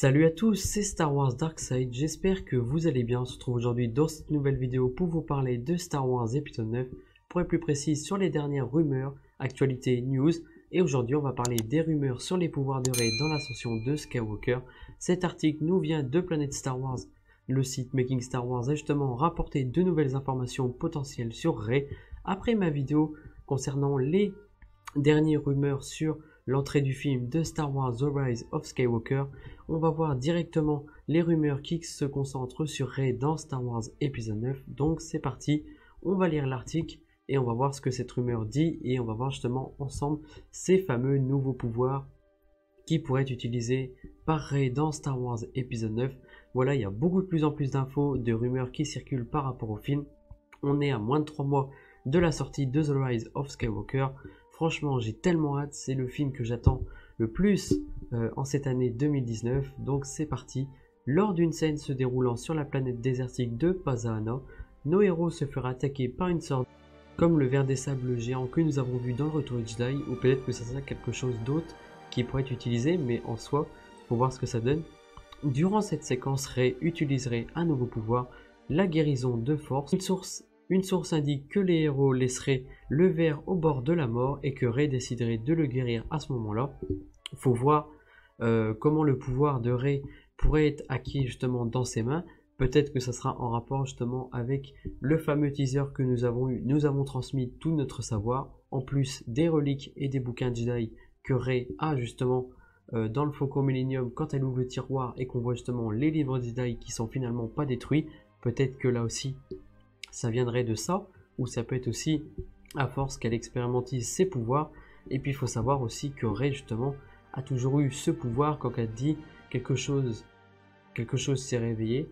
Salut à tous, c'est Star Wars Darkside, j'espère que vous allez bien. On se retrouve aujourd'hui dans cette nouvelle vidéo pour vous parler de Star Wars épisode 9, pour être plus précis sur les dernières rumeurs, actualités, news. Et aujourd'hui on va parler des rumeurs sur les pouvoirs de Rey dans l'ascension de Skywalker. Cet article nous vient de Planète Star Wars. Le site Making Star Wars a justement rapporté de nouvelles informations potentielles sur Rey après ma vidéo concernant les dernières rumeurs sur l'entrée du film de Star Wars The Rise of Skywalker. On va voir directement les rumeurs qui se concentrent sur Rey dans Star Wars épisode 9. Donc c'est parti, on va lire l'article et on va voir ce que cette rumeur dit et on va voir justement ensemble ces fameux nouveaux pouvoirs qui pourraient être utilisés par Rey dans Star Wars épisode 9. Voilà, il y a beaucoup de plus en plus d'infos, de rumeurs qui circulent par rapport au film. On est à moins de 3 mois de la sortie de The Rise of Skywalker. Franchement, j'ai tellement hâte, c'est le film que j'attends le plus en cette année 2019. Donc c'est parti. Lors d'une scène se déroulant sur la planète désertique de Pasaana, nos héros se feront attaquer par une sorte comme le ver des sables géant que nous avons vu dans le Retour de Jedi, ou peut-être que ça sera quelque chose d'autre qui pourrait être utilisé, mais en soi, pour voir ce que ça donne. Durant cette séquence, Rey utiliserait un nouveau pouvoir, la guérison de force. Une source indique que les héros laisseraient le ver au bord de la mort et que Rey déciderait de le guérir à ce moment-là. Il faut voir comment le pouvoir de Rey pourrait être acquis justement dans ses mains. Peut-être que ça sera en rapport justement avec le fameux teaser que nous avons eu. Nous avons transmis tout notre savoir, en plus des reliques et des bouquins Jedi que Rey a justement dans le Faucon Millennium quand elle ouvre le tiroir et qu'on voit justement les livres Jedi qui sont finalement pas détruits. Peut-être que là aussi ça viendrait de ça, ou ça peut être aussi à force qu'elle expérimentise ses pouvoirs. Et puis il faut savoir aussi que Rey justement a toujours eu ce pouvoir. Quand elle dit quelque chose s'est réveillé,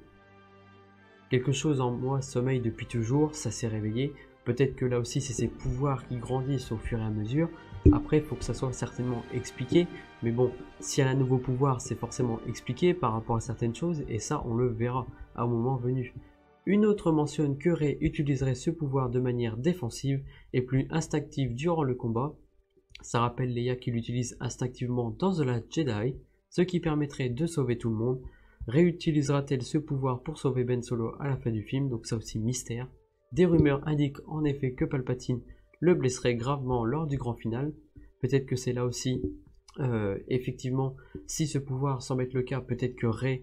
quelque chose en moi sommeille depuis toujours, ça s'est réveillé. Peut-être que là aussi c'est ses pouvoirs qui grandissent au fur et à mesure. Après il faut que ça soit certainement expliqué, mais bon, si elle a un nouveau pouvoir c'est forcément expliqué par rapport à certaines choses, et ça on le verra à un moment venu. Une autre mentionne que Rey utiliserait ce pouvoir de manière défensive et plus instinctive durant le combat. Ça rappelle Leia qui l'utilise instinctivement dans The Last Jedi, ce qui permettrait de sauver tout le monde. Rey utilisera-t-elle ce pouvoir pour sauver Ben Solo à la fin du film? Donc ça aussi mystère. Des rumeurs indiquent en effet que Palpatine le blesserait gravement lors du grand final. Peut-être que c'est là aussi, effectivement, si ce pouvoir semble être le cas, peut-être que Rey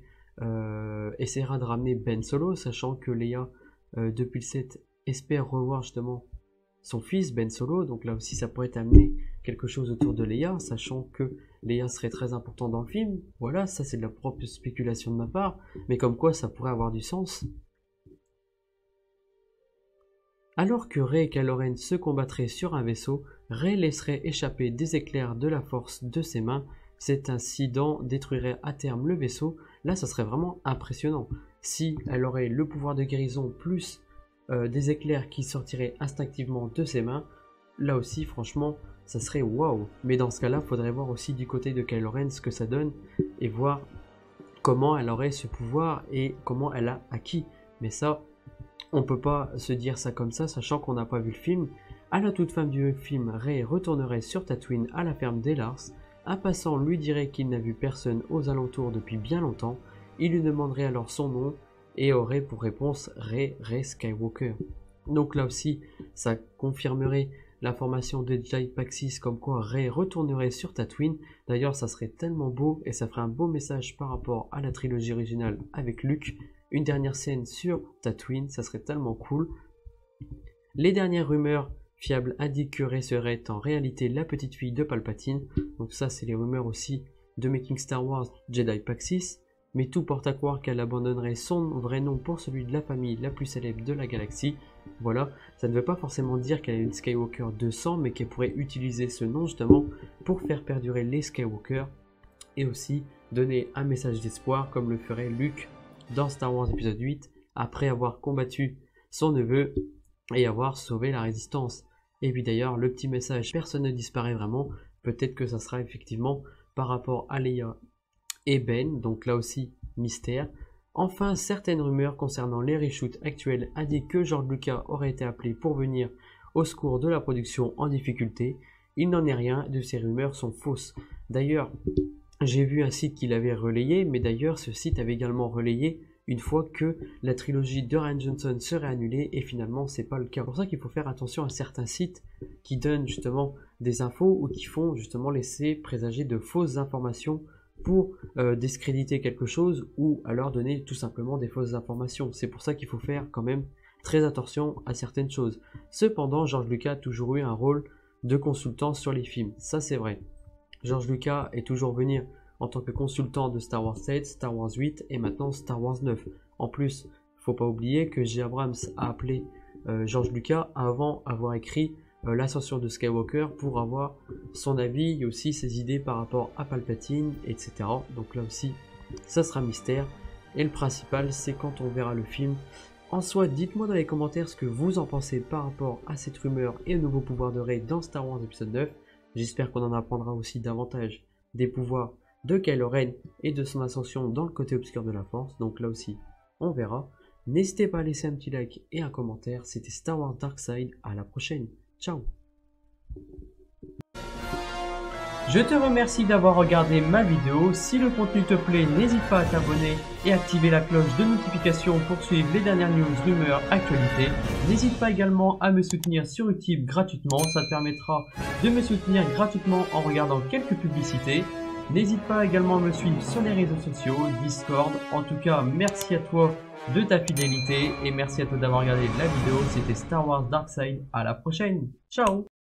essaiera de ramener Ben Solo, sachant que Leia, depuis le 7, espère revoir justement son fils Ben Solo. Donc là aussi ça pourrait amener quelque chose autour de Leia, sachant que Leia serait très important dans le film. Voilà, ça c'est de la propre spéculation de ma part, mais comme quoi ça pourrait avoir du sens. Alors que Rey et Kylo Ren se combattraient sur un vaisseau, Rey laisserait échapper des éclairs de la force de ses mains. Cet incident détruirait à terme le vaisseau. Là, ça serait vraiment impressionnant. Si elle aurait le pouvoir de guérison plus des éclairs qui sortiraient instinctivement de ses mains, là aussi, franchement, ça serait waouh. Mais dans ce cas-là, il faudrait voir aussi du côté de Kylo Ren ce que ça donne et voir comment elle aurait ce pouvoir et comment elle a acquis. Mais ça, on peut pas se dire ça comme ça, sachant qu'on n'a pas vu le film. À la toute fin du film, Rey retournerait sur Tatooine à la ferme des Lars. Un passant lui dirait qu'il n'a vu personne aux alentours depuis bien longtemps. Il lui demanderait alors son nom et aurait pour réponse Rey Skywalker. Donc là aussi, ça confirmerait l'information de Jay Paxis comme quoi Rey retournerait sur Tatooine. D'ailleurs, ça serait tellement beau et ça ferait un beau message par rapport à la trilogie originale avec Luke. Une dernière scène sur Tatooine, ça serait tellement cool. Les dernières rumeurs fiable indique que Rey serait en réalité la petite fille de Palpatine. Donc ça c'est les rumeurs aussi de Making Star Wars Jedi Paxis. Mais tout porte à croire qu'elle abandonnerait son vrai nom pour celui de la famille la plus célèbre de la galaxie. Voilà, ça ne veut pas forcément dire qu'elle est une Skywalker de sang, mais qu'elle pourrait utiliser ce nom justement pour faire perdurer les Skywalker et aussi donner un message d'espoir comme le ferait Luke dans Star Wars épisode 8 après avoir combattu son neveu et avoir sauvé la résistance. Et puis d'ailleurs, le petit message, personne ne disparaît vraiment, peut-être que ça sera effectivement par rapport à Leia et Ben, donc là aussi, mystère. Enfin, certaines rumeurs concernant les reshoots actuels indiquent que George Lucas aurait été appelé pour venir au secours de la production en difficulté. Il n'en est rien, de ces rumeurs sont fausses. D'ailleurs, J'ai vu un site qui l'avait relayé, mais d'ailleurs ce site avait également relayé une fois que la trilogie de Rian Johnson serait annulée, et finalement c'est pas le cas. C'est pour ça qu'il faut faire attention à certains sites qui donnent justement des infos ou qui font justement laisser présager de fausses informations pour discréditer quelque chose ou alors donner tout simplement des fausses informations. C'est pour ça qu'il faut faire quand même très attention à certaines choses. Cependant, George Lucas a toujours eu un rôle de consultant sur les films, ça c'est vrai. George Lucas est toujours venu en tant que consultant de Star Wars 7, Star Wars 8 et maintenant Star Wars 9. En plus, faut pas oublier que J. Abrams a appelé George Lucas avant avoir écrit l'ascension de Skywalker pour avoir son avis et aussi ses idées par rapport à Palpatine, etc. Donc là aussi, ça sera mystère. Et le principal, c'est quand on verra le film. En soi, dites-moi dans les commentaires ce que vous en pensez par rapport à cette rumeur et au nouveau pouvoir de Rey dans Star Wars épisode 9. J'espère qu'on en apprendra aussi davantage des pouvoirs de Kylo Ren et de son ascension dans le côté obscur de la Force. Donc là aussi, on verra. N'hésitez pas à laisser un petit like et un commentaire. C'était Star Wars Dark Side. À la prochaine. Ciao. Je te remercie d'avoir regardé ma vidéo. Si le contenu te plaît, n'hésite pas à t'abonner et activer la cloche de notification pour suivre les dernières news, rumeurs, actualités. N'hésite pas également à me soutenir sur YouTube gratuitement. Ça te permettra de me soutenir gratuitement en regardant quelques publicités. N'hésite pas également à me suivre sur les réseaux sociaux, Discord. En tout cas, merci à toi de ta fidélité et merci à toi d'avoir regardé la vidéo. C'était Star Wars Dark Side. À la prochaine. Ciao.